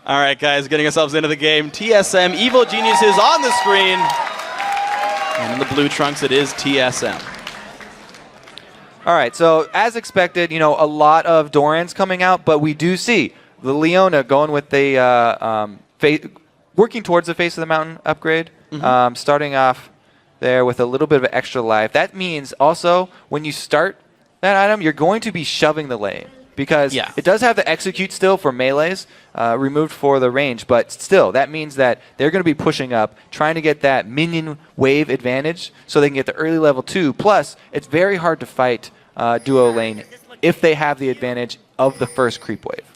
All right, guys, getting ourselves into the game. TSM, Evil Geniuses on the screen. And in the blue trunks, it is TSM. All right, so as expected, you know, a lot of Dorans coming out, but we do see the Leona going with the working towards the face of the mountain upgrade, starting off there with a little bit of extra life. That means also when you start that item, you're going to be shoving the lane because it does have the execute still for melees, removed for the range, but still, that means that they're going to be pushing up, trying to get that minion wave advantage so they can get the early level 2. Plus, it's very hard to fight duo lane if they have the advantage of the first creep wave.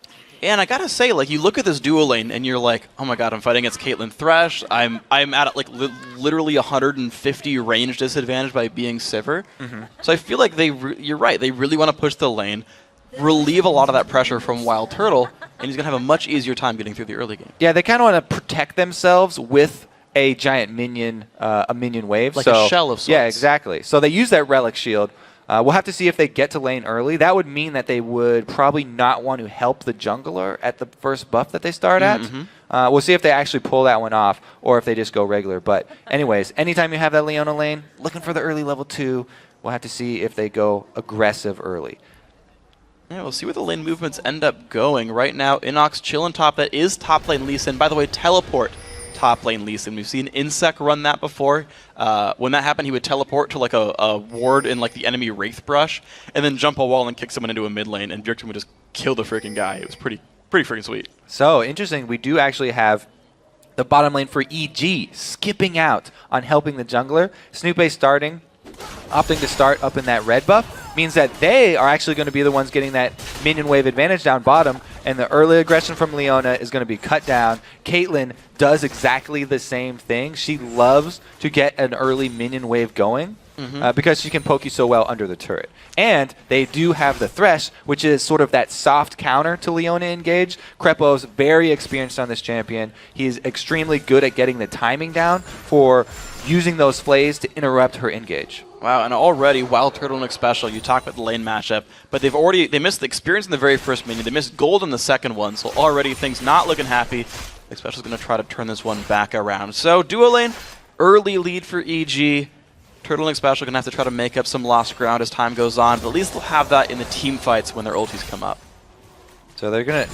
And I gotta say, like, you look at this duo lane and you're like, oh my god, I'm fighting against Caitlyn Thresh. I'm at like literally 150 range disadvantage by being Sivir. So I feel like you're right. They really want to push the lane, relieve a lot of that pressure from Wild Turtle, and he's gonna have a much easier time getting through the early game. Yeah, they kind of want to protect themselves with a giant minion, a minion wave, like a shell of sorts. Yeah, exactly. So they use that relic shield. We'll have to see if they get to lane early. That would mean that they would probably not want to help the jungler at the first buff that they start at. We'll see if they actually pull that one off or if they just go regular. But anyways, anytime you have that Leona lane, looking for the early level 2, we'll have to see if they go aggressive early. Yeah, we'll see where the lane movements end up going. Right now, Inox chilling top. That is top lane Lee Sin. By the way, teleport top lane Lee Sin. We've seen Insec run that before. When that happened, he would teleport to like a ward in like the enemy Wraith Brush, and then jump a wall and kick someone into a mid lane, and Bjergsen would just kill the freaking guy. It was pretty freaking sweet. So interesting. We do actually have the bottom lane for EG skipping out on helping the jungler. Snoopé starting, opting to start up in that red buff, means that they are actually going to be the ones getting that minion wave advantage down bottom, and the early aggression from Leona is going to be cut down. Caitlyn does exactly the same thing. She loves to get an early minion wave going because she can poke you so well under the turret. And they do have the Thresh, which is sort of that soft counter to Leona engage. Krepo's very experienced on this champion. He's extremely good at getting the timing down for using those flays to interrupt her engage. Wow, and already Wild Turtle and Special, you talk about the lane matchup, but they missed the experience in the very first minion. They missed gold in the second one, so already things not looking happy. Special's going to try to turn this one back around. So duo lane, early lead for EG. Turtle and Special going to have to try to make up some lost ground as time goes on, but at least they'll have that in the team fights when their ultis come up. So they're gonna.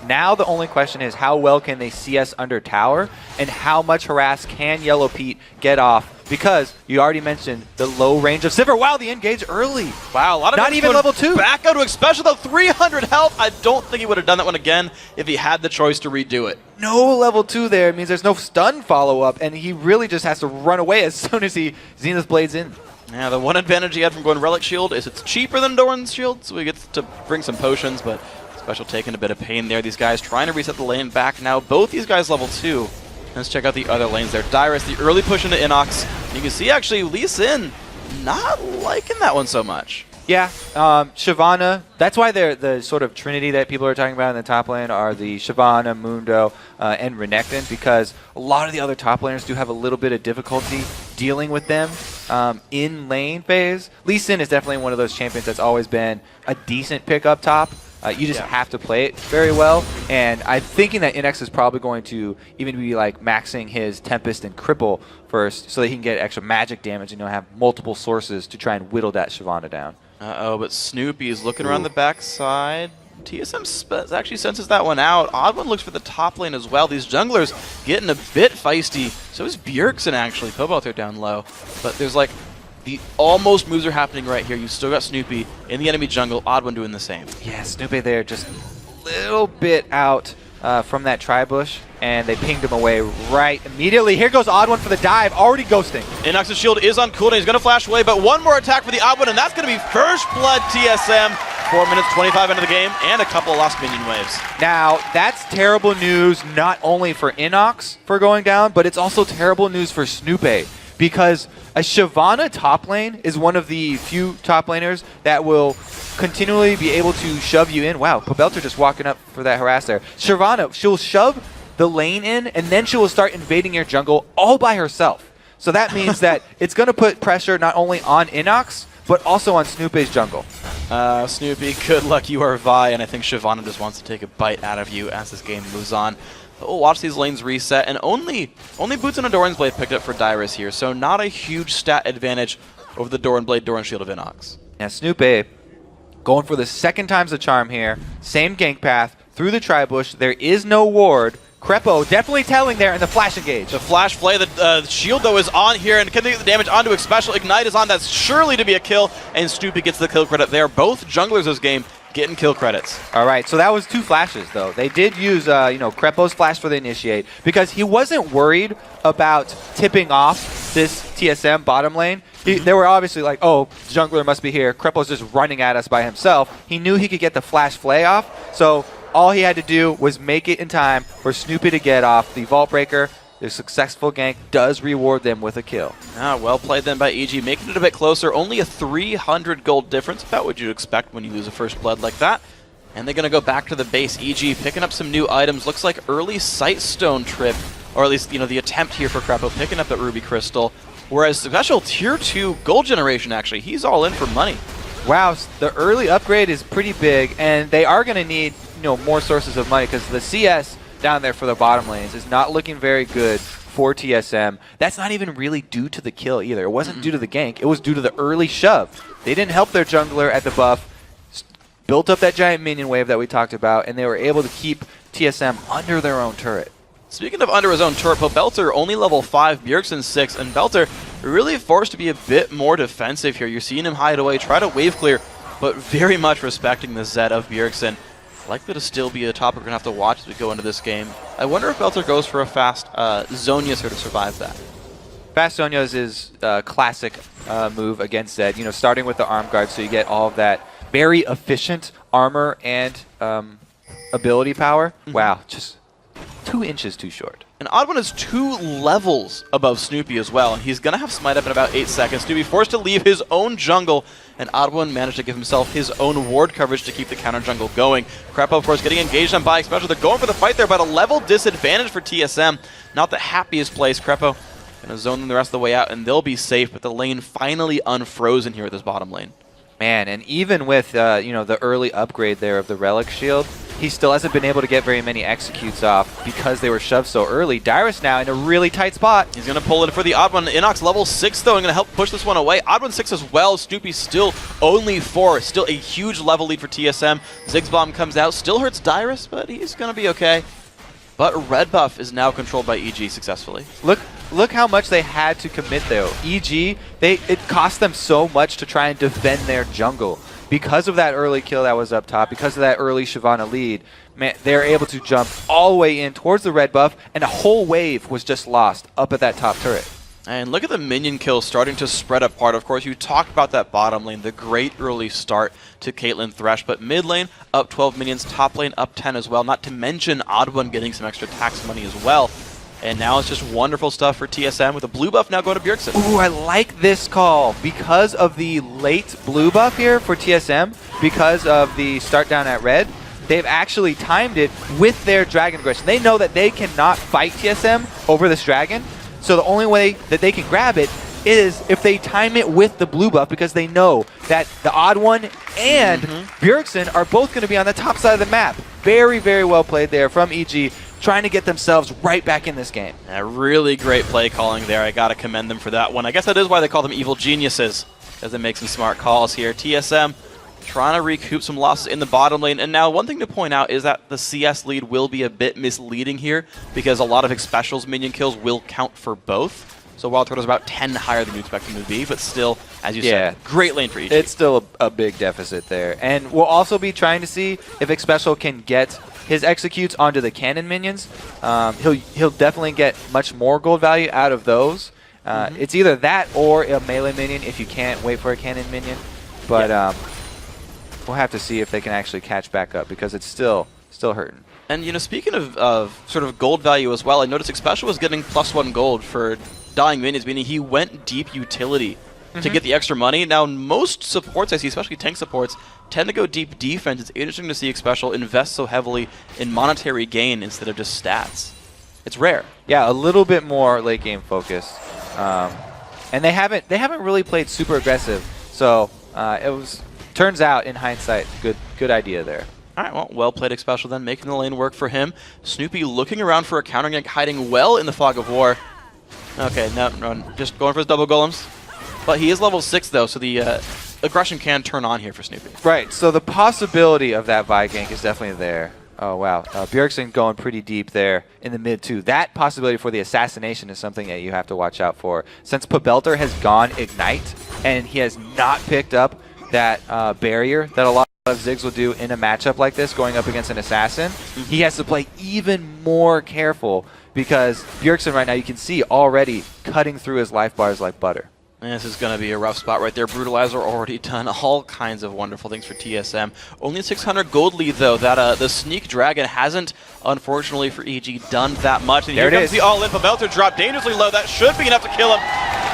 Now the only question is how well can they see us under tower, and how much harass can Yellow Pete get off? Because you already mentioned the low range of Sivir. Wow, the engage early. Wow, a lot of not even level 2. Back out to Special though, 300 health. I don't think he would have done that one again if he had the choice to redo it. No level 2 there. It means there's no stun follow up, and he really just has to run away as soon as he Zenith Blades in. Yeah, the one advantage he had from going Relic Shield is it's cheaper than Doran's Shield, so he gets to bring some potions, but Special taking a bit of pain there. These guys trying to reset the lane back now. Both these guys level 2. Let's check out the other lanes there. Dyrus, the early push into Inox. You can see actually Lee Sin not liking that one so much. Yeah, Shyvana, that's why they're the sort of trinity that people are talking about in the top lane are the Shyvana, Mundo, and Renekton, because a lot of the other top laners do have a little bit of difficulty dealing with them in lane phase. Lee Sin is definitely one of those champions that's always been a decent pick up top. You just have to play it very well, and I'm thinking that Inex is probably going to even be like maxing his Tempest and Cripple first so that he can get extra magic damage and have multiple sources to try and whittle that Shyvana down. Uh-oh, but Snoopy is looking around the backside. TSM actually senses that one out. Odd One looks for the top lane as well. These junglers getting a bit feisty. So is Bjergsen actually. Pobo there down low. But there's like the almost moves are happening right here. You still got Snoopy in the enemy jungle. Odd One doing the same. Yeah, Snoopy there just a little bit out from that tri-bush, and they pinged him away right immediately. Here goes Odd One for the dive, already ghosting. Inox's shield is on cooldown. He's going to flash away, but one more attack for the Odd One, and that's going to be first blood TSM. 4 minutes 25 into the game, and a couple of lost minion waves. Now, that's terrible news not only for Inox for going down, but it's also terrible news for Snoopy, because a Shyvana top lane is one of the few top laners that will continually be able to shove you in. Wow, Pobelter just walking up for that harass there. Shyvana, she'll shove the lane in, and then she will start invading your jungle all by herself. So that means that it's going to put pressure not only on Inox, but also on Snoopy's jungle. Snoopy, good luck, you are Vi, and I think Shyvana just wants to take a bite out of you as this game moves on. But we'll watch these lanes reset, and only Boots and a Doran's Blade picked up for Dyrus here, so not a huge stat advantage over the Doran Blade, Doran Shield of Inox. Yeah, Snoopy going for the second time's the charm here. Same gank path through the tri-bush. There is no ward. Krepo definitely telling there in the flash engage. The flash play, the shield though is on here, and can they get the damage onto a special? Ignite is on, that's surely to be a kill, and Snoopy gets the kill credit there. Both junglers this game getting kill credits. All right, so that was 2 flashes though. They did use, Krepo's flash for the initiate because he wasn't worried about tipping off this TSM bottom lane. They were obviously like, oh, jungler must be here. Krepo's just running at us by himself. He knew he could get the flash flay off, so all he had to do was make it in time for Snoopy to get off the Vault Breaker. The successful gank does reward them with a kill. Well played then by EG, making it a bit closer. Only a 300 gold difference, about what you'd expect when you lose a first blood like that. And they're going to go back to the base. EG picking up some new items. Looks like early Sightstone trip, or at least the attempt here for Krepo, picking up that Ruby Crystal. Whereas special tier 2 gold generation, actually, he's all in for money. Wow, the early upgrade is pretty big, and they are going to need more sources of money because the CS down there for the bottom lanes is not looking very good for TSM. That's not even really due to the kill either. It wasn't due to the gank. It was due to the early shove. They didn't help their jungler at the buff, built up that giant minion wave that we talked about, and they were able to keep TSM under their own turret. Speaking of under his own turret, Belter only level 5, Bjergsen 6, and Belter really forced to be a bit more defensive here. You're seeing him hide away, try to wave clear, but very much respecting the Zed of Bjergsen. Likely to still be a topic we're going to have to watch as we go into this game. I wonder if Belter goes for a fast Zhonya's here to survive that. Fast Zhonya's is a classic move against Zed, starting with the arm guard so you get all of that very efficient armor and ability power. Wow, just 2 inches too short. And Odd1 is 2 levels above Snoopy as well, and he's going to have Smite up in about 8 seconds. Snoopy forced to leave his own jungle, and Odd1 managed to give himself his own ward coverage to keep the counter jungle going. Krepo, of course, getting engaged on by Special. They're going for the fight there, but a level disadvantage for TSM. Not the happiest place. Krepo going to zone them the rest of the way out, and they'll be safe, but the lane finally unfrozen here at this bottom lane. Man, and even with the early upgrade there of the Relic Shield, he still hasn't been able to get very many executes off because they were shoved so early. Dyrus now in a really tight spot. He's going to pull in for the Odd1. Inox level 6 though, and going to help push this one away. Odd1 6 as well. Snoopy still only 4. Still a huge level lead for TSM. Ziggs Bomb comes out. Still hurts Dyrus, but he's going to be okay. But red buff is now controlled by EG successfully. Look how much they had to commit though. EG, it cost them so much to try and defend their jungle. Because of that early kill that was up top, because of that early Shyvana lead, man, they're able to jump all the way in towards the red buff, and a whole wave was just lost up at that top turret. And look at the minion kills starting to spread apart. Of course, you talked about that bottom lane, the great early start to Caitlyn Thresh, but mid lane up 12 minions, top lane up 10 as well, not to mention Odd1 getting some extra tax money as well. And now it's just wonderful stuff for TSM with a blue buff now going to Bjergsen. Ooh, I like this call because of the late blue buff here for TSM, because of the start down at red. They've actually timed it with their dragon aggression. They know that they cannot fight TSM over this dragon, so the only way that they can grab it is if they time it with the blue buff, because they know that the Odd1 and Bjergsen are both going to be on the top side of the map. Very, very well played there from EG, trying to get themselves right back in this game. Yeah, really great play calling there. I got to commend them for that one. I guess that is why they call them evil geniuses, as they make some smart calls here. TSM trying to recoup some losses in the bottom lane. And now one thing to point out is that the CS lead will be a bit misleading here, because a lot of Special's minion kills will count for both. So Wild Turtle's about 10 higher than you expect him to be, but still, as you said, great lane for EG. It's still a big deficit there. And we'll also be trying to see if Special can get his executes onto the cannon minions. He'll definitely get much more gold value out of those. It's either that or a melee minion if you can't wait for a cannon minion. But we'll have to see if they can actually catch back up, because it's still hurting. And speaking of sort of gold value as well, I noticed Special was getting +1 gold for dying minions, meaning he went deep utility to get the extra money. Now, most supports I see, especially tank supports, tend to go deep defense. It's interesting to see Special invest so heavily in monetary gain instead of just stats. It's rare. Yeah, a little bit more late game focused, and they haven't really played super aggressive. So it was Turns out, in hindsight, good idea there. All right, well played Xpecial then, making the lane work for him. Snoopy looking around for a counter gank, hiding well in the fog of war. Okay, no, just going for his double golems. But he is level 6 though, so the aggression can turn on here for Snoopy. Right, so the possibility of that Vi gank is definitely there. Oh, wow. Bjergsen going pretty deep there in the mid, too. That possibility for the assassination is something that you have to watch out for. Since Pobelter has gone Ignite, and he has not picked up that barrier that a lot of Ziggs will do in a matchup like this, going up against an assassin, he has to play even more careful because Bjergsen right now, you can see already cutting through his life bars like butter. And this is going to be a rough spot right there. Brutalizer already done all kinds of wonderful things for TSM. Only 600 gold lead, though. That the Sneak Dragon hasn't, unfortunately for EG, done that much. And here comes the all-in. Pobelter drop dangerously low. That should be enough to kill him.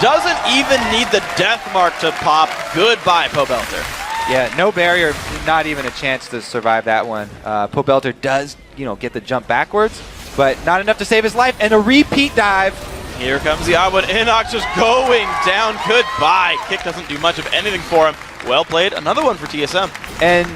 Doesn't even need the death mark to pop. Goodbye, Pobelter. Yeah, no barrier, not even a chance to survive that one. Pobelter does, get the jump backwards, but not enough to save his life. And a repeat dive. Here comes the odd one. Inox just going down. Goodbye. Kick doesn't do much of anything for him. Well played. Another one for TSM. And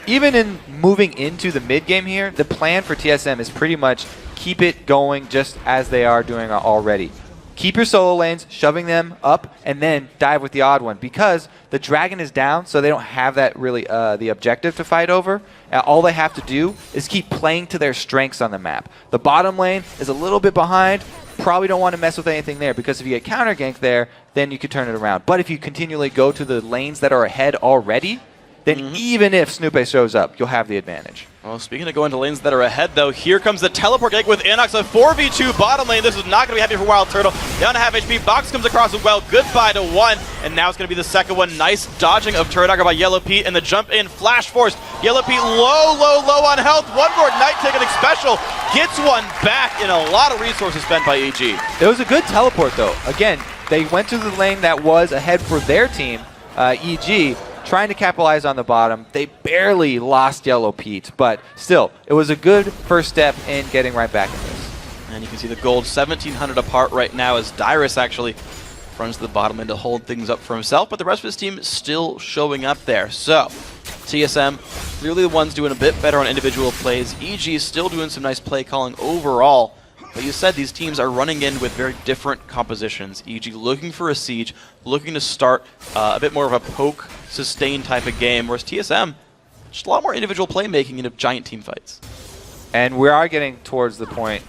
even in moving into the mid game here, the plan for TSM is pretty much keep it going just as they are doing already. Keep your solo lanes, shoving them up, and then dive with the odd one because the dragon is down, so they don't have that really the objective to fight over. All they have to do is keep playing to their strengths on the map. The bottom lane is a little bit behind. Probably don't want to mess with anything there because if you get counter ganked there, then you can turn it around. But if you continually go to the lanes that are ahead already, then even if Snoopy shows up, you'll have the advantage. Well, speaking of going to lanes that are ahead, though, here comes the teleport gank with Inox, a 4v2 bottom lane. This is not going to be happy for Wild Turtle. Down to half HP. Box comes across as well. Goodbye to one. And now it's going to be the second one. Nice dodging of Turtle by Yellow Pete. And the jump in. Flash Force. Yellow Pete low on health. One more Night Ticket Xpecial. Gets one back in a lot of resources spent by EG. It was a good teleport, though. Again, they went to the lane that was ahead for their team, EG, trying to capitalize on the bottom. They barely lost Yellow Pete, but still, it was a good first step in getting right back in this. And you can see the gold 1,700 apart right now as Dyrus actually runs to the bottom end to hold things up for himself, but the rest of his team still showing up there. So, TSM, clearly the ones doing a bit better on individual plays. EG is still doing some nice play calling overall. But you said these teams are running in with very different compositions. EG looking for a siege, looking to start a bit more of a poke, sustain type of game, whereas TSM, just a lot more individual playmaking in giant team fights. And we are getting towards the point,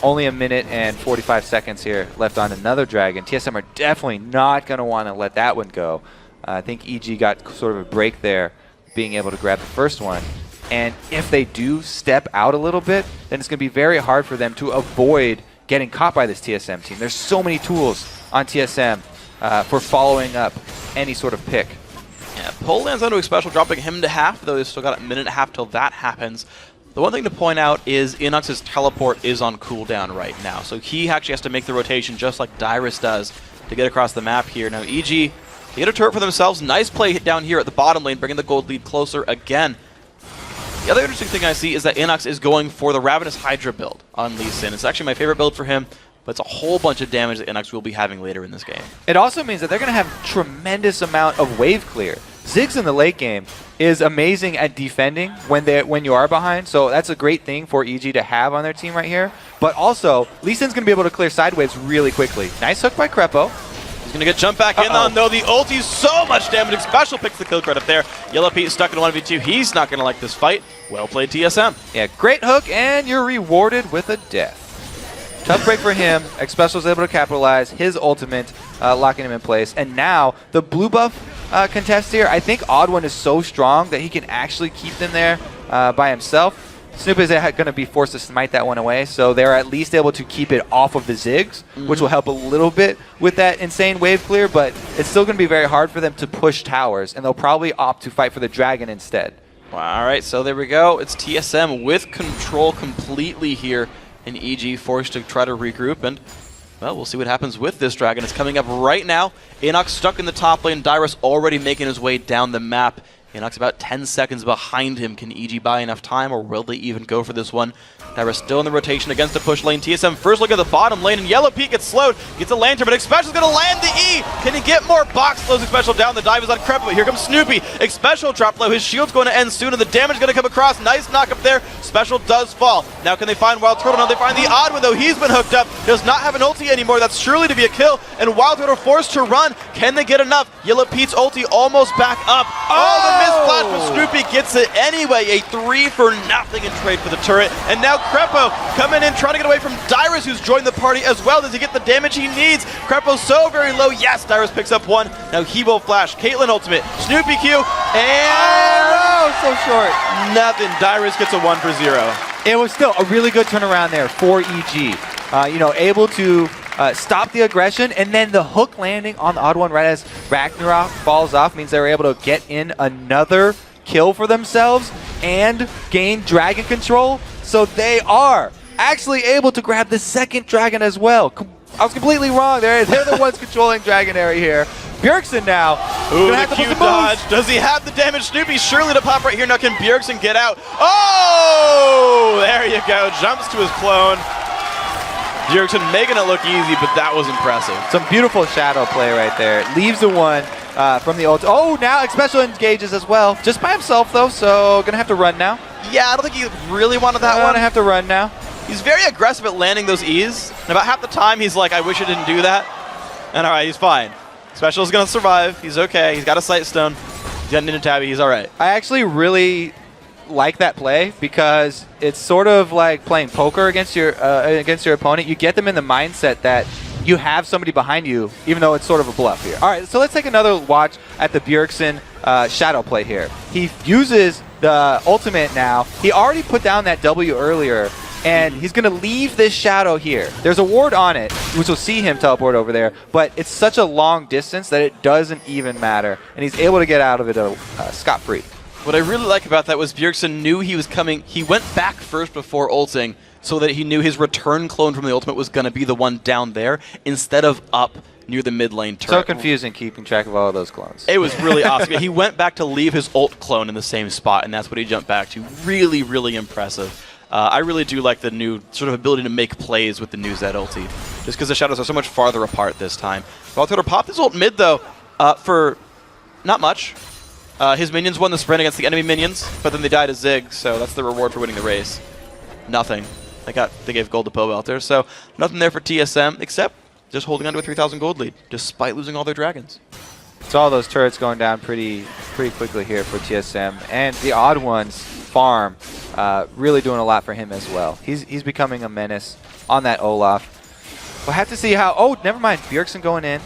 only a minute and 45 seconds here left on another dragon. TSM are definitely not going to want to let that one go. I think EG got sort of a break there, being able to grab the first one. And if they do step out a little bit, then it's going to be very hard for them to avoid getting caught by this TSM team. There's so many tools on TSM for following up any sort of pick. Yeah, Pole lands onto Xpecial, dropping him to half, though they've still got a minute and a half till that happens. The one thing to point out is Inox's teleport is on cooldown right now, so he actually has to make the rotation just like Dyrus does to get across the map here. Now EG, they get a turret for themselves. Nice play down here at the bottom lane, bringing the gold lead closer again. The other interesting thing I see is that Inox is going for the Ravenous Hydra build on Lee Sin. It's actually my favorite build for him, but it's a whole bunch of damage that Inox will be having later in this game. It also means that they're going to have tremendous amount of wave clear. Ziggs in the late game is amazing at defending when you are behind, so that's a great thing for EG to have on their team right here. But also, Lee Sin's going to be able to clear side waves really quickly. Nice hook by Krepo. He's going to get jumped back in on, though. The ulti's so much damage. Xpecial picks the kill credit there. Yellow Pete stuck in 1v2. He's not going to like this fight. Well played, TSM. Yeah, great hook, and you're rewarded with a death. Tough break for him. Xpecial's able to capitalize his ultimate, locking him in place. And now, the blue buff contest here, I think Odd One is so strong that he can actually keep them there by himself. Snoop is going to be forced to smite that one away, so they're at least able to keep it off of the Ziggs, which will help a little bit with that insane wave clear, but it's still going to be very hard for them to push towers, and they'll probably opt to fight for the dragon instead. All right, so there we go. It's TSM with control completely here, and EG forced to try to regroup, and well, we'll see what happens with this dragon. It's coming up right now. Inox stuck in the top lane. Dyrus already making his way down the map. He knocks about 10 seconds behind him. Can EG buy enough time, or will they even go for this one? Dyrus still in the rotation against a push lane. TSM first look at the bottom lane, and Yellow Peak gets slowed. Gets a lantern, but Xpecial's going to land the E. Can he get more? Box slows Xpecial down. The dive is on Crepa, but here comes Snoopy. Xpecial drop low. His shield's going to end soon, and the damage is going to come across. Nice knock up there. Special does fall. Now can they find Wild Turtle? No, they find the Odd One, though. He's been hooked up. Does not have an ulti anymore. That's surely to be a kill, and Wild Turtle forced to run. Can they get enough? Yellow Pete's ulti almost back up. Oh, the missed flash, but Snoopy gets it anyway. A 3-for-0 in trade for the turret. And now Crepo coming in, trying to get away from Dyrus, who's joined the party as well. Does he get the damage he needs? Crepo's so very low. Yes, Dyrus picks up one. Now he will flash. Caitlyn ultimate. Snoopy Q. And so short. Nothing. Dyrus gets a 1-for-0. It was still a really good turnaround there for EG. Able to stop the aggression, and then the hook landing on the Odd One right as Ragnarok falls off means they were able to get in another kill for themselves and gain dragon control. So they are actually able to grab the second dragon as well. I was completely wrong there. They're the ones controlling dragon area here. Bjergsen now. Ooh, the Q dodge. Does he have the damage? Snoopy surely to pop right here. Now can Bjergsen get out? Oh, there you go. Jumps to his clone. Bjergsen making it look easy, but that was impressive. Some beautiful shadow play right there. Leaves the one from the ult. Oh, now Xpecial engages as well. Just by himself, though, so gonna have to run now. Yeah, I don't think he really wanted that one. Gonna have to run now. He's very aggressive at landing those E's. And about half the time, he's like, I wish I didn't do that. And all right, he's fine. Xpecial's gonna survive. He's okay. He's got a sight stone. He's got an into tabby. He's all right. I actually really like that play because it's sort of like playing poker against your opponent. You get them in the mindset that you have somebody behind you, even though it's sort of a bluff here. All right, so let's take another watch at the Bjergsen shadow play here. He uses the ultimate now. He already put down that W earlier, and he's going to leave this shadow here. There's a ward on it, which will see him teleport over there, but it's such a long distance that it doesn't even matter, and he's able to get out of it scot-free. What I really like about that was Bjergsen knew he was coming. He went back first before ulting so that he knew his return clone from the ultimate was going to be the one down there instead of up near the mid lane turret. So confusing keeping track of all of those clones. It was really awesome. He went back to leave his ult clone in the same spot, and that's what he jumped back to. Really, really impressive. I really do like the new sort of ability to make plays with the new Zed ulti, just because the shadows are so much farther apart this time. Valtoter popped his ult mid, though, for not much. His minions won the sprint against the enemy minions, but then they died to Zig, so that's the reward for winning the race. Nothing. They gave gold to Pobelter, so nothing there for TSM, except just holding on to a 3,000 gold lead, despite losing all their dragons. So all those turrets going down pretty quickly here for TSM, and the Odd One's farm really doing a lot for him as well. He's becoming a menace on that Olaf. We'll have to see how. Oh, never mind. Bjergsen going in.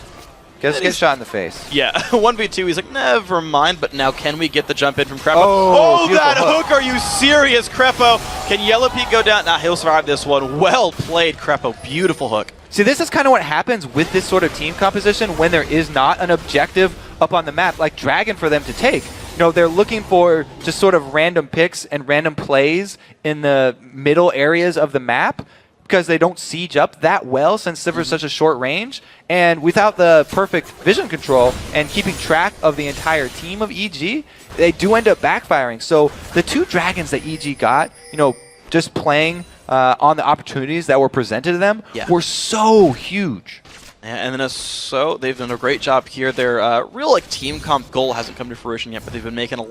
Get shot in the face. Yeah, 1v2. He's like, never mind. But now, can we get the jump in from Crepo? Oh, that hook! Are you serious, Crepo? Can Yellow Peak go down? Nah, he'll survive this one. Well played, Crepo. Beautiful hook. See, this is kind of what happens with this sort of team composition when there is not an objective up on the map, like Dragon, for them to take. They're looking for just sort of random picks and random plays in the middle areas of the map because they don't siege up that well since they're such a short range. And without the perfect vision control and keeping track of the entire team of EG, they do end up backfiring. So the two dragons that EG got, just playing on the opportunities that were presented to them were so huge. And then they've done a great job here. Their real team comp goal hasn't come to fruition yet, but they've been making a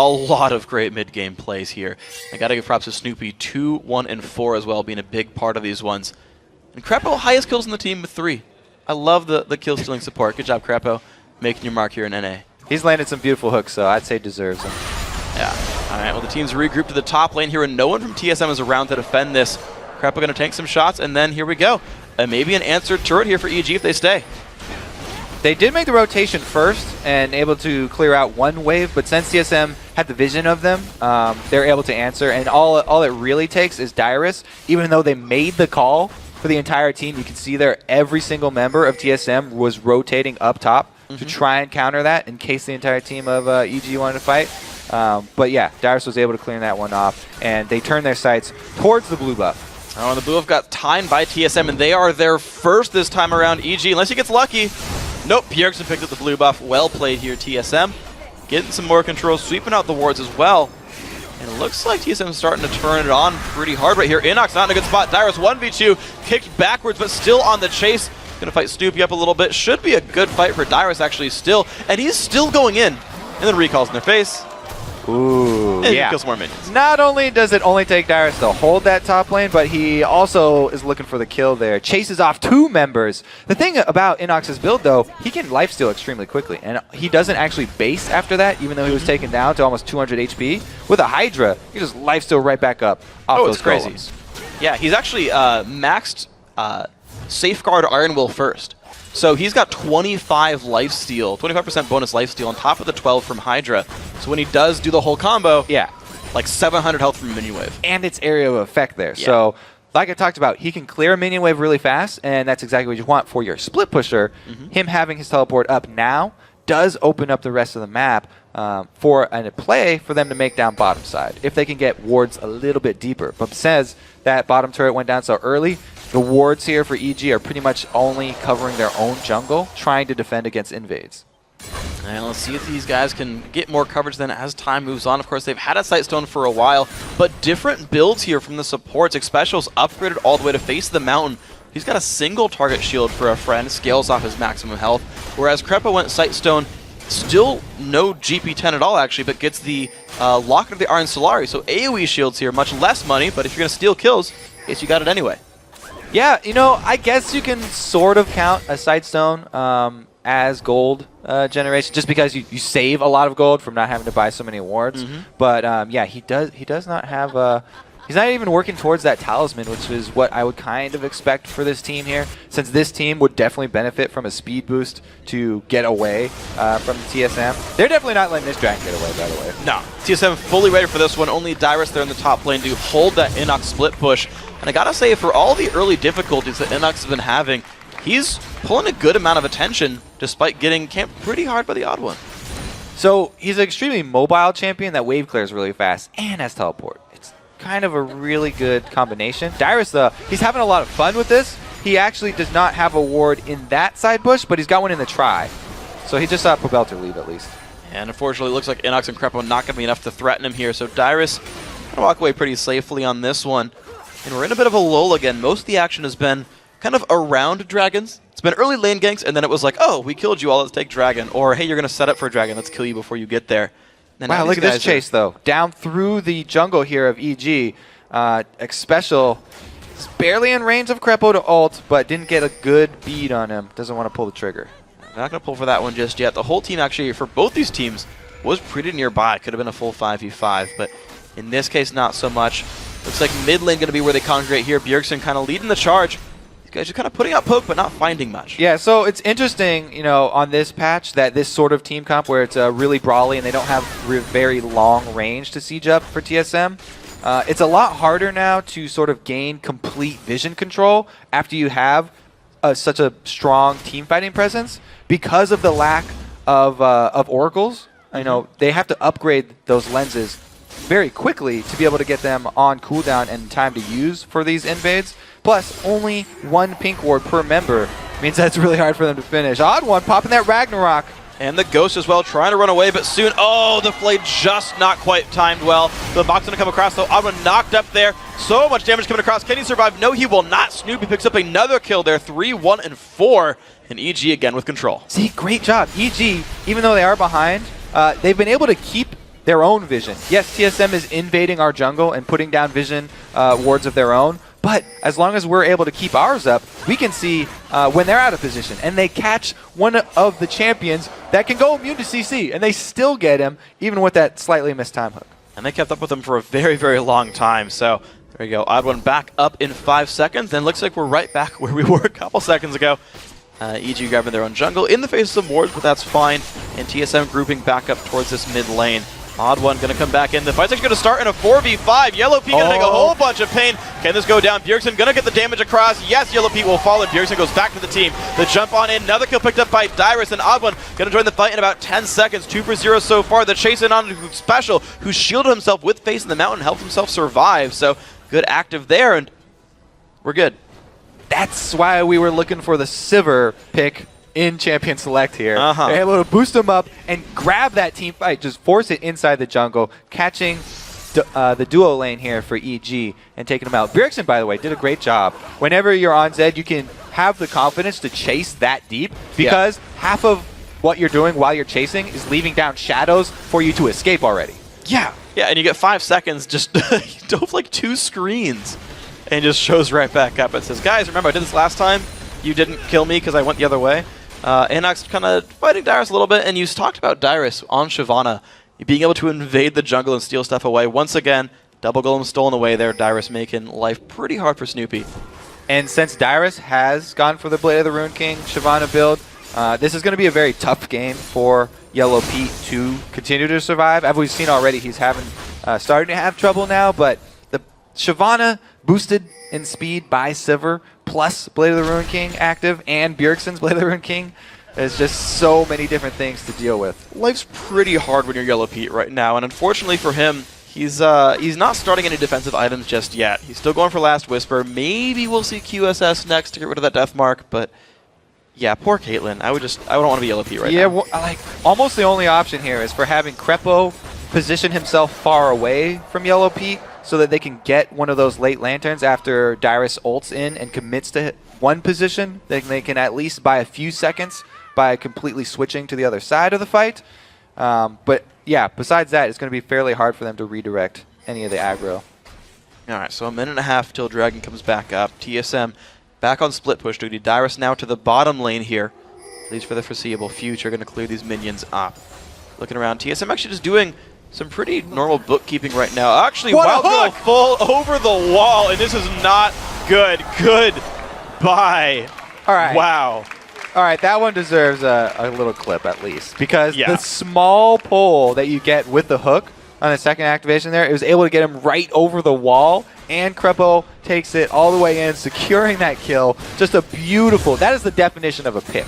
lot of great mid-game plays here. I gotta give props to Snoopy, 2, 1, and 4 as well, being a big part of these ones. And Crepo, highest kills in the team with 3. I love the kill-stealing support. Good job, Crepo, making your mark here in NA. He's landed some beautiful hooks, so I'd say deserves them. Yeah. All right, well, the team's regrouped to the top lane here, and no one from TSM is around to defend this. Crepo gonna tank some shots, and then here we go. Maybe an answered turret here for EG if they stay. They did make the rotation first and able to clear out one wave, but since TSM had the vision of them, they're able to answer. And all it really takes is Dyrus. Even though they made the call for the entire team, you can see there every single member of TSM was rotating up top to try and counter that in case the entire team of EG wanted to fight. But yeah, Dyrus was able to clear that one off, and they turned their sights towards the blue buff. Oh, and the blue buff got timed by TSM, and they are there first this time around, EG, unless he gets lucky. Nope, Bjergsen picked up the blue buff. Well played here, TSM. getting some more control, sweeping out the wards as well. And it looks like TSM's starting to turn it on pretty hard right here. Inox not in a good spot. Dyrus 1v2, kicked backwards, but still on the chase. Gonna fight Snoopy up a little bit. Should be a good fight for Dyrus actually still. And he's still going in. And then recalls in their face. Ooh, and yeah. He kills more minions. Not only does it only take Dyrus to hold that top lane, but he also is looking for the kill there. Chases off 2 members. The thing about Inox's build, though, he can lifesteal extremely quickly. And he doesn't actually base after that, even though he was taken down to almost 200 HP. With a Hydra, he just lifesteal right back up off those it's crazy. golems. Yeah, he's actually maxed Safeguard Iron Will first. So he's got 25 lifesteal, 25% bonus lifesteal on top of the 12 from Hydra. So when he does do the whole combo, Yeah. like 700 health from Minion Wave. And its area of effect there. Yeah. So, like I talked about, he can clear a minion wave really fast, and that's exactly what you want for your split pusher. Him having his teleport up now does open up the rest of the map for a play for them to make down bottom side, if they can get wards a little bit deeper. But says that bottom turret went down so early, the wards here for EG are pretty much only covering their own jungle, trying to defend against invades. And let's see if these guys can get more coverage then as time moves on. Of course, they've had a Sightstone for a while, but different builds here from the supports. Xpecial's upgraded all the way to face the mountain. He's got a single target shield for a friend, scales off his maximum health, whereas Krepa went Sightstone, still no GP10 at all actually, but gets the Locket of the Iron Solari. So AoE shields here, much less money, but if you're going to steal kills, I guess you got it anyway. Yeah, you know, I guess you can sort of count a Sightstone as gold generation, just because you save a lot of gold from not having to buy so many awards. But yeah, he does not have he's not even working towards that talisman, which is what I would kind of expect for this team here, since this team would definitely benefit from a speed boost to get away from the TSM. They're definitely not letting this dragon get away, by the way. No, TSM fully ready for this one. Only Dyrus there in the top lane to hold that Inox split push. And I gotta say, for all the early difficulties that Inox has been having, he's pulling a good amount of attention despite getting camped pretty hard by the odd one. So he's an extremely mobile champion that wave clears really fast and has teleport. It's kind of a really good combination. Dyrus, though, he's having a lot of fun with this. He actually does not have a ward in that side bush, but he's got one in the try. So he just saw Pobelter leave at least. And unfortunately, it looks like Inox and Krepa not going to be enough to threaten him here. So Dyrus going to walk away pretty safely on this one. And we're in a bit of a lull again. Most of the action has been kind of around dragons. It's been early lane ganks, and then it was like, oh, we killed you all, let's take dragon. Or, hey, you're going to set up for a dragon, let's kill you before you get there. And wow, look at this chase, though. Down through the jungle here of EG. Xpecial is barely in range of Krepo to ult, but didn't get a good bead on him. Doesn't want to pull the trigger. Not going to pull for that one just yet. The whole team, actually, for both these teams, was pretty nearby. Could have been a full 5v5, but in this case, not so much. Looks like mid lane going to be where they congregate here. Bjergsen kind of leading the charge. These guys are kind of putting out poke, but not finding much. Yeah, so it's interesting, you know, on this patch that this sort of team comp where it's really brawly and they don't have very long range to siege up for TSM. It's a lot harder now to sort of gain complete vision control after you have such a strong team fighting presence because of the lack of oracles. You know, they have to upgrade those lenses very quickly to be able to get them on cooldown and time to use for these invades. Plus, only one pink ward per member means that's really hard for them to finish. Odd one popping that Ragnarok. And the Ghost as well, trying to run away, but soon, oh, the Flay just not quite timed well. The box going to come across, though. Odd one knocked up there. So much damage coming across. Can he survive? No, he will not. Snoopy picks up another kill there. 3, 1, and 4. And EG again with control. See, great job. EG, even though they are behind, they've been able to keep their own vision. Yes, TSM is invading our jungle and putting down vision wards of their own, but as long as we're able to keep ours up, we can see when they're out of position. And they catch one of the champions that can go immune to CC, and they still get him, even with that slightly missed time hook. And they kept up with him for a very, very long time. So there you go. Odd one back up in 5 seconds. Then looks like we're right back where we were a couple seconds ago. EG grabbing their own jungle in the face of some wards, but that's fine. And TSM grouping back up towards this mid lane. Odd one going to come back in. The fight's actually going to start in a 4v5. Yellow Pete going to take a whole bunch of pain. Can this go down? Bjergsen going to get the damage across. Yes, Yellow Pete will fall, and Bjergsen goes back to the team. The jump on in. Another kill picked up by Dyrus, and Odd one going to join the fight in about 10 seconds. 2 for 0 so far. The chase in on Xpecial, who shielded himself with face in the mountain, helped himself survive. So good active there, and we're good. That's why we were looking for the Sivir pick in Champion Select here. Uh-huh. They're able to boost them up and grab that team fight, just force it inside the jungle, catching the duo lane here for EG and taking them out. Bjergsen, by the way, did a great job. Whenever you're on Zed, you can have the confidence to chase that deep because half of what you're doing while you're chasing is leaving down shadows for you to escape already. Yeah, and you get 5 seconds, just dove like 2 screens, and just shows right back up. It says, guys, remember I did this last time? You didn't kill me because I went the other way. Inox kind of fighting Dyrus a little bit, and you talked about Dyrus on Shyvana being able to invade the jungle and steal stuff away. Once again, double golem stolen away there. Dyrus making life pretty hard for Snoopy. And since Dyrus has gone for the Blade of the Rune King Shyvana build, this is going to be a very tough game for Yellow Pete to continue to survive. As we've seen already, he's starting to have trouble now, but the Shyvana boosted in speed by Sivir, plus Blade of the Rune King active, and Bjergsen's Blade of the Rune King. There's just so many different things to deal with. Life's pretty hard when you're Yellow Pete right now, and unfortunately for him, he's not starting any defensive items just yet. He's still going for Last Whisper. Maybe we'll see QSS next to get rid of that Death Mark, but yeah, poor Caitlyn. I don't want to be Yellow Pete right now. Yeah, well, like almost the only option here is for having Krepo position himself far away from Yellow Pete so that they can get one of those late lanterns after Dyrus ults in and commits to one position. Then they can at least buy a few seconds by completely switching to the other side of the fight. But yeah, besides that, it's going to be fairly hard for them to redirect any of the aggro. All right, so a minute and a half till Dragon comes back up. TSM back on split push duty. Dyrus now to the bottom lane here, at least for the foreseeable future. Going to clear these minions up. Looking around, TSM actually just doing some pretty normal bookkeeping right now. Actually, Wild Girl full over the wall, and this is not good. Goodbye. All right. Wow. All right, that one deserves a little clip at least, because Yeah. the small pull that you get with the hook on the second activation there, it was able to get him right over the wall, and Krepo takes it all the way in, securing that kill. Just a beautiful, that is the definition of a pick.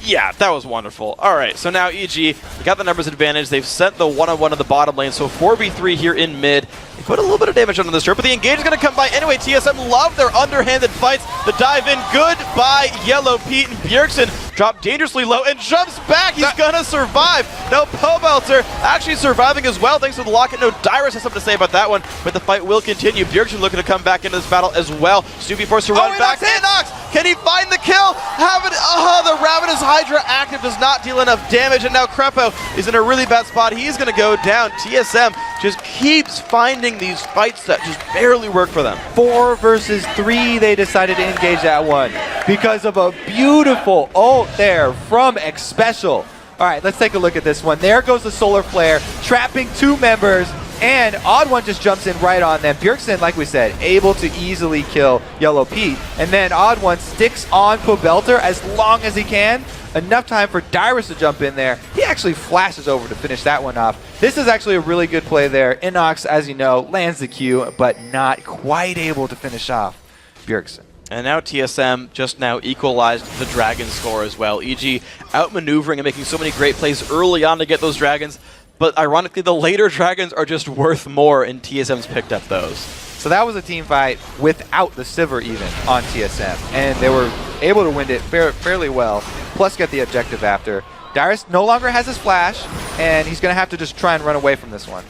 Yeah, that was wonderful. All right, so now EG, they got the numbers advantage. They've sent the one-on-one in the bottom lane, so 4v3 here in mid. They put a little bit of damage on this turret, but the engage is going to come by anyway. TSM love their underhanded fights. The dive in, good by Yellow Pete, and Bjergsen dropped dangerously low and jumps back. He's going to survive. Now Pobelter actually surviving as well, thanks to the locket. No, Dyrus has something to say about that one, but the fight will continue. Bjergsen looking to come back into this battle as well. Snoopy forced to run back. Inox, can he find the kill? The Ravenous Hydra active does not deal enough damage, and now Krepo is in a really bad spot. He's going to go down. TSM just keeps finding these fights that just barely work for them. 4 versus 3, they decided to engage that one because of a beautiful ult there from Xpecial. All right, let's take a look at this one. There goes the Solar Flare, trapping 2 members, and Odd1 just jumps in right on them. Bjergsen, like we said, able to easily kill Yellow Pete, and then Odd1 sticks on Pobelter as long as he can. Enough time for Dyrus to jump in there. He actually flashes over to finish that one off. This is actually a really good play there. Inox, as you know, lands the Q, but not quite able to finish off Bjergsen. And now TSM just now equalized the Dragon score as well. EG outmaneuvering and making so many great plays early on to get those Dragons, but ironically the later Dragons are just worth more, and TSM's picked up those. So that was a team fight without the Sivir even on TSM, and they were able to win it fairly well, plus get the objective after. Dyrus no longer has his flash, and he's going to have to just try and run away from this one.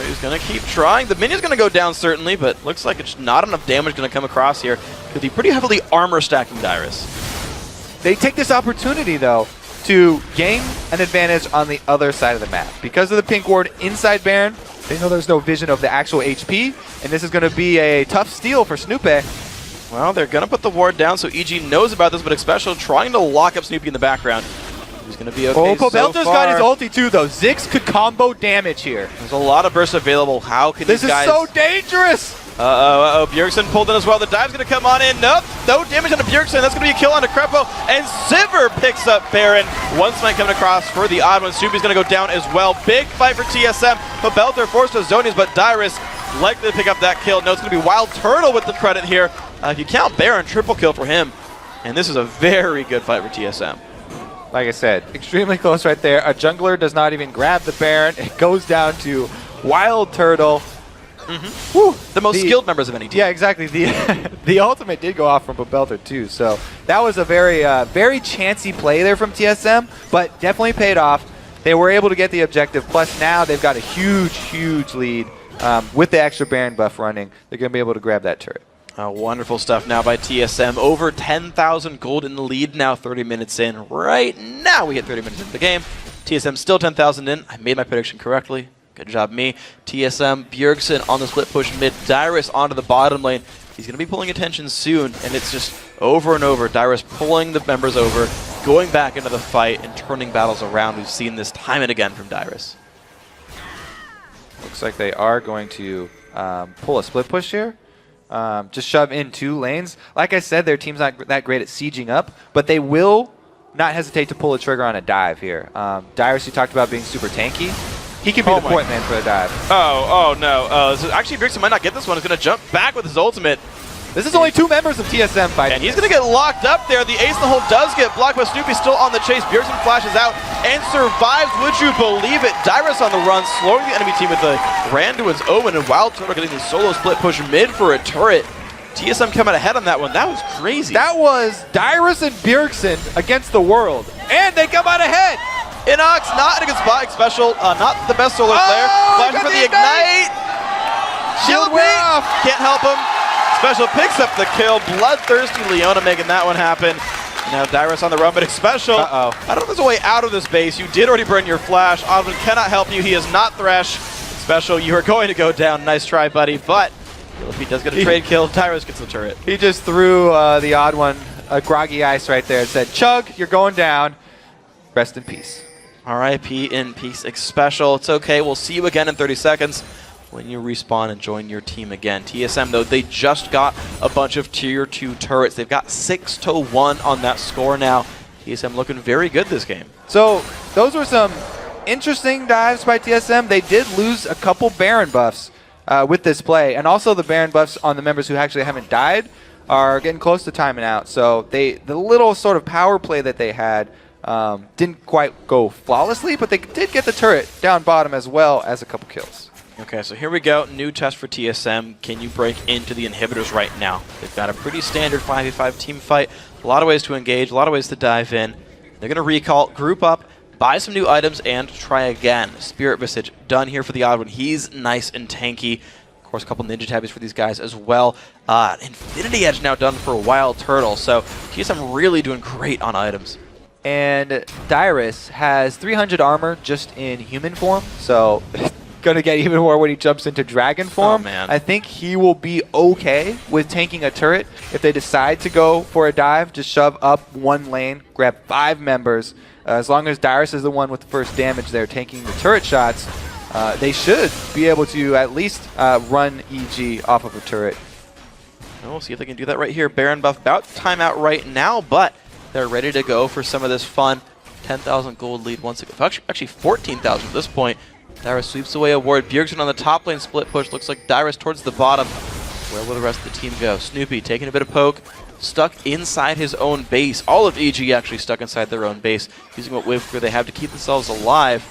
He's going to keep trying. The minion's going to go down certainly, but looks like it's not enough damage going to come across here. Could be pretty heavily armor stacking Dyrus. They take this opportunity, though, to gain an advantage on the other side of the map. Because of the pink ward inside Baron, they know there's no vision of the actual HP, and this is going to be a tough steal for Snoopy. Well, they're going to put the ward down, so EG knows about this, but Xpecial trying to lock up Snoopy in the background. He's going to be okay. Oh, Pobelter's so got his ulti too, though. Ziggs could combo damage here. There's a lot of bursts available. How can these guys... This is so dangerous! Bjergsen pulled in as well. The dive's going to come on in. Nope, no damage on the Bjergsen. That's going to be a kill on the Krepo. And Sivir picks up Baron. One smite coming across for the odd one. Snoopy's going to go down as well. Big fight for TSM. Pobelter forced to Zonies, but Dyrus likely to pick up that kill. No, it's going to be Wild Turtle with the credit here. If you count Baron, triple kill for him. And this is a very good fight for TSM. Like I said, extremely close right there. A jungler does not even grab the Baron. It goes down to Wild Turtle. Whew. The most skilled members of any team. Yeah, exactly. The ultimate did go off from Babelter too, so that was a very very chancy play there from TSM, but definitely paid off. They were able to get the objective. Plus now they've got a huge lead with the extra Baron buff running. They're going to be able to grab that turret. Wonderful stuff now by TSM. Over 10,000 gold in the lead now, 30 minutes in. Right now we hit 30 minutes into the game. TSM still 10,000 in. I made my prediction correctly. Good job, me. TSM, Bjergsen on the split push mid. Dyrus onto the bottom lane. He's going to be pulling attention soon, and it's just over and over. Dyrus pulling the members over, going back into the fight, and turning battles around. We've seen this time and again from Dyrus. Looks like they are going to pull a split push here. Just shove in 2 lanes. Like I said, their team's not that great at sieging up, but they will not hesitate to pull a trigger on a dive here. Dyrus, you talked about being super tanky. He could be the point man for the dive. Oh no. So actually, Bjergsen might not get this one. He's going to jump back with his ultimate. This is only 2 members of TSM fighting. And he's going to get locked up there. The ace in the hole does get blocked, but Snoopy still on the chase. Bjergsen flashes out and survives. Would you believe it? Dyrus on the run, slowing the enemy team with a Randuin's Omen, and Wild Turtle getting the solo split push mid for a turret. TSM coming ahead on that one. That was crazy. That was Dyrus and Bjergsen against the world. And they come out ahead. Inox not in a good spot. Special, not the best solar flare. Flashing for the ignite. Shield way off. Can't help him. Special picks up the kill. Bloodthirsty Leona making that one happen. Now Dyrus on the run, but Special. I don't know if there's a way out of this base. You did already burn your flash. Odwin cannot help you. He is not Thresh. Special, you are going to go down. Nice try, buddy. But if he does get a trade kill, Dyrus gets the turret. He just threw the odd one, a groggy ice right there. It said, Chug, you're going down. Rest in peace. R.I.P. in peace, Special. It's okay. We'll see you again in 30 seconds when you respawn and join your team again. TSM, though, they just got a bunch of Tier 2 turrets. They've got 6-1 on that score now. TSM looking very good this game. So those were some interesting dives by TSM. They did lose a couple Baron buffs with this play, and also the Baron buffs on the members who actually haven't died are getting close to timing out. So the little sort of power play that they had didn't quite go flawlessly, but they did get the turret down bottom as well as a couple kills. Okay, so here we go. New test for TSM. Can you break into the inhibitors right now? They've got a pretty standard 5v5 team fight. A lot of ways to engage, a lot of ways to dive in. They're going to recall, group up, buy some new items, and try again. Spirit Visage done here for the odd one. He's nice and tanky. Of course, a couple Ninja Tabbies for these guys as well. Infinity Edge now done for a Wild Turtle. So TSM really doing great on items. And Dyrus has 300 armor just in human form, so gonna get even more when he jumps into dragon form. Oh, man. I think he will be okay with tanking a turret if they decide to go for a dive. Just shove up 1 lane, grab 5 members. As long as Dyrus is the one with the first damage there, tanking the turret shots, they should be able to at least run EG off of a turret. We'll see if they can do that right here. Baron buff about timeout right now, but they're ready to go for some of this fun. 10,000 gold lead once again. Actually 14,000 at this point. Dyrus sweeps away a ward. Bjergsen on the top lane split push. Looks like Dyrus towards the bottom. Where will the rest of the team go? Snoopy taking a bit of poke. Stuck inside his own base. All of EG actually stuck inside their own base. Using what wave clear they have to keep themselves alive.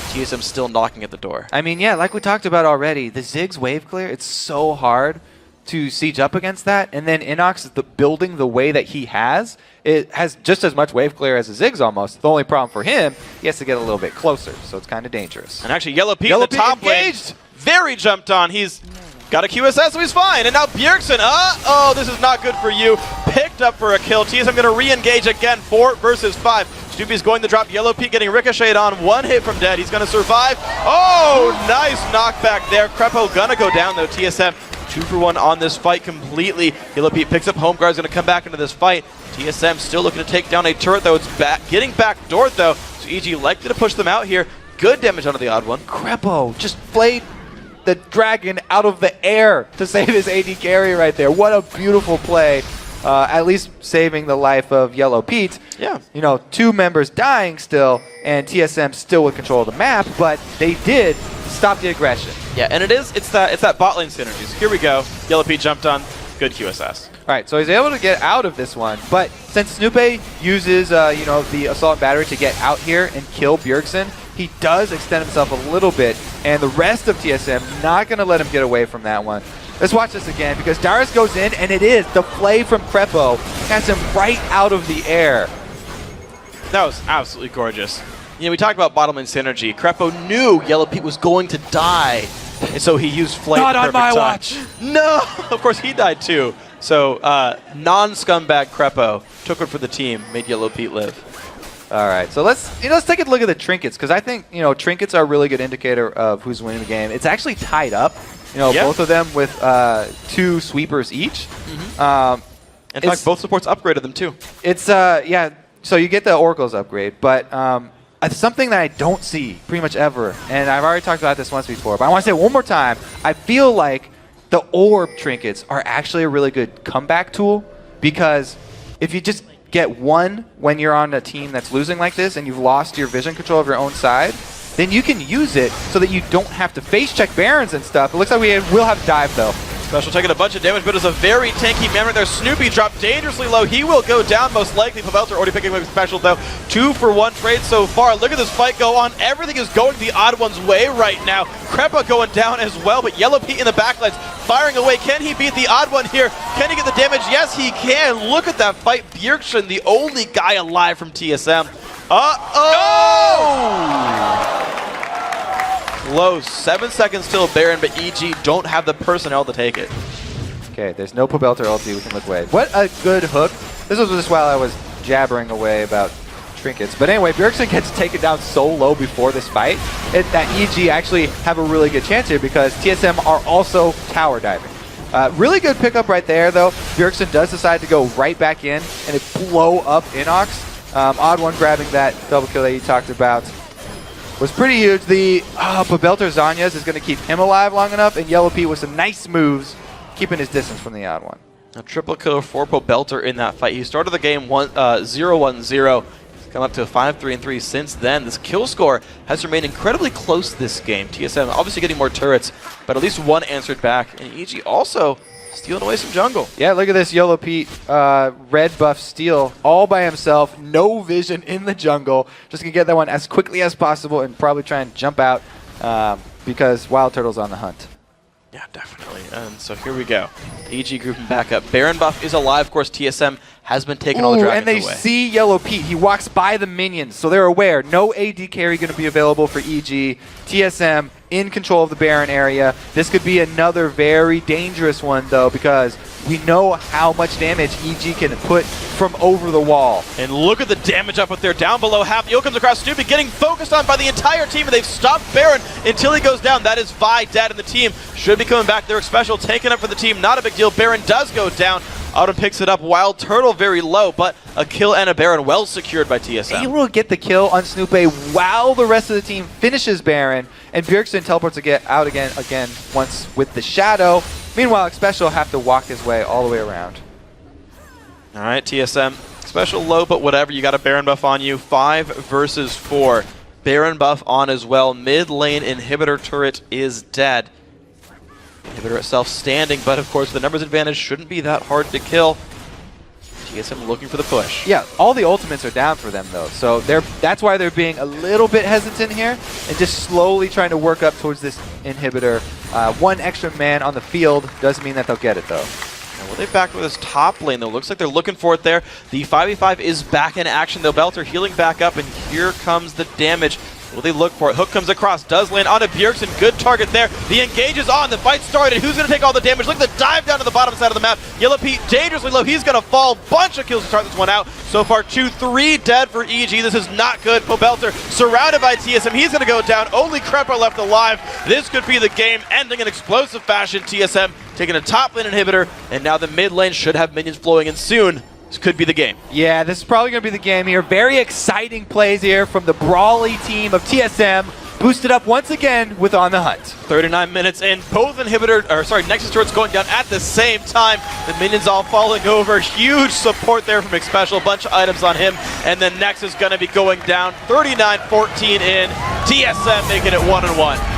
TSM still knocking at the door. I mean, yeah, like we talked about already, the Ziggs wave clear, it's so hard to siege up against that. And then Inox, building the way that he has, it has just as much wave clear as a Ziggs almost. The only problem for him, he has to get a little bit closer, so it's kind of dangerous. And actually, Yellow Pete in the top lane, very jumped on. He's got a QSS, so he's fine. And now Bjergsen, oh, this is not good for you. Picked up for a kill. TSM going to re-engage again, 4 versus 5. Snoopy's going to drop Yellow Pete, getting ricocheted on. 1 hit from dead. He's going to survive. Oh, nice knockback there. Crepo going to go down, though. TSM 2 for 1 on this fight completely. Yellow Pete picks up home guard, is going to come back into this fight. TSM still looking to take down a turret, though. It's getting backdoored, though. So EG likely to push them out here. Good damage onto the odd one. Crepo just flayed the dragon out of the air to save his AD carry right there. What a beautiful play. At least saving the life of Yellow Pete. Yeah. You know, 2 members dying still, and TSM still with control of the map, but they did stop the aggression. Yeah, and it's that bot lane synergies. Here we go. Yellow Pete jumped on. Good QSS. All right, so he's able to get out of this one, but since Snoopy uses, you know, the assault battery to get out here and kill Bjergsen, he does extend himself a little bit and the rest of TSM not going to let him get away from that one. Let's watch this again because Darius goes in, and it is the play from Crepo. Has him right out of the air. That was absolutely gorgeous. You know, we talked about bottom lane synergy. Crepo knew Yellow Pete was going to die, and so he used Flame. Not on my time. watch. No! Of course, he died too. So, non-scumbag Crepo took one for the team, made Yellow Pete live. All right, so let's take a look at the trinkets because I think trinkets are a really good indicator of who's winning the game. It's actually tied up. Both of them with 2 sweepers each. In fact, both supports upgraded them too. It's yeah. So you get the Oracle's upgrade, but it's something that I don't see pretty much ever, and I've already talked about this once before, but I want to say it one more time. I feel like the orb trinkets are actually a really good comeback tool because if you just get one when you're on a team that's losing like this and you've lost your vision control of your own side, then you can use it so that you don't have to face check Barons and stuff. It looks like we will have dive though. Special taking a bunch of damage, but it's a very tanky man right there. Snoopy dropped dangerously low. He will go down most likely. Pobelter already picking up Special though. 2 for 1 trade so far. Look at this fight go on. Everything is going the odd one's way right now. Crepa going down as well, but Yellow Pete in the backlines firing away. Can he beat the odd one here? Can he get the damage? Yes, he can. Look at that fight. Bjergsen, the only guy alive from TSM. Close. 7 seconds till Baron, but EG don't have the personnel to take it. Okay, there's no Pobelter ulti. We can look away. What a good hook. This was just while I was jabbering away about trinkets. But anyway, Bjergsen gets taken down so low before this fight that EG actually have a really good chance here because TSM are also tower diving. Really good pickup right there, though. Bjergsen does decide to go right back in and it blow up Inox. Odd one grabbing that double kill that you talked about was pretty huge. The Pobelter Zanyas is going to keep him alive long enough, and Yellow Pete with some nice moves, keeping his distance from the odd one. A triple kill for Pobelter in that fight. He started the game 0-1-0. He's come up to a 5-3-3 since then. This kill score has remained incredibly close this game. TSM obviously getting more turrets, but at least one answered back. And EG also stealing away some jungle. Yeah, look at this Yellow Pete red buff steal all by himself. No vision in the jungle. Just going to get that one as quickly as possible and probably try and jump out because Wild Turtle's on the hunt. Yeah, definitely. And so here we go. EG grouping back up. Baron buff is alive. Of course, TSM has been taking all the dragons away. And they see Yellow Pete. He walks by the minions, so they're aware. No AD carry going to be available for EG. TSM in control of the Baron area. This could be another very dangerous one, though, because we know how much damage EG can put from over the wall. And look at the damage up with there. Down below half. Yo comes across. Snoopy getting focused on by the entire team, and they've stopped Baron until he goes down. That is Vi, Dad, and the team should be coming back. They're special, taken up for the team. Not a big deal. Baron does go down. Autumn picks it up. Wild Turtle very low, but a kill and a Baron well secured by TSM. Able to get the kill on Snoopy while the rest of the team finishes Baron, and Bjergsen teleports to get out again once with the Shadow. Meanwhile, Special have to walk his way all the way around. All right, TSM. Special low, but whatever. You got a Baron buff on you. 5 versus 4. Baron buff on as well. Mid lane inhibitor turret is dead. Inhibitor itself standing, but of course the numbers advantage shouldn't be that hard to kill. TSM looking for the push. Yeah, all the ultimates are down for them though, so that's why they're being a little bit hesitant here and just slowly trying to work up towards this inhibitor. One extra man on the field doesn't mean that they'll get it though. Well, they back with this top lane though. Looks like they're looking for it there. The 5v5 is back in action though. Belter healing back up, and here comes the damage. Will they look for it? Hook comes across, does land onto Bjergsen. Good target there. The engage is on. The fight started. Who's going to take all the damage? Look at the dive down to the bottom side of the map. Yellow Pete dangerously low. He's going to fall. Bunch of kills to start this one out. So far, 2-3 dead for EG. This is not good. Pobelter surrounded by TSM. He's going to go down. Only Crepa left alive. This could be the game ending in explosive fashion. TSM taking a top lane inhibitor, and now the mid lane should have minions flowing in soon. This could be the game. Yeah, this is probably going to be the game here. Very exciting plays here from the brawly team of TSM. Boosted up once again with On the Hunt. 39 minutes in, both Nexus turrets going down at the same time. The minions all falling over. Huge support there from Xpecial. Bunch of items on him. And then Nexus going to be going down. 39-14 in. TSM making it 1-1.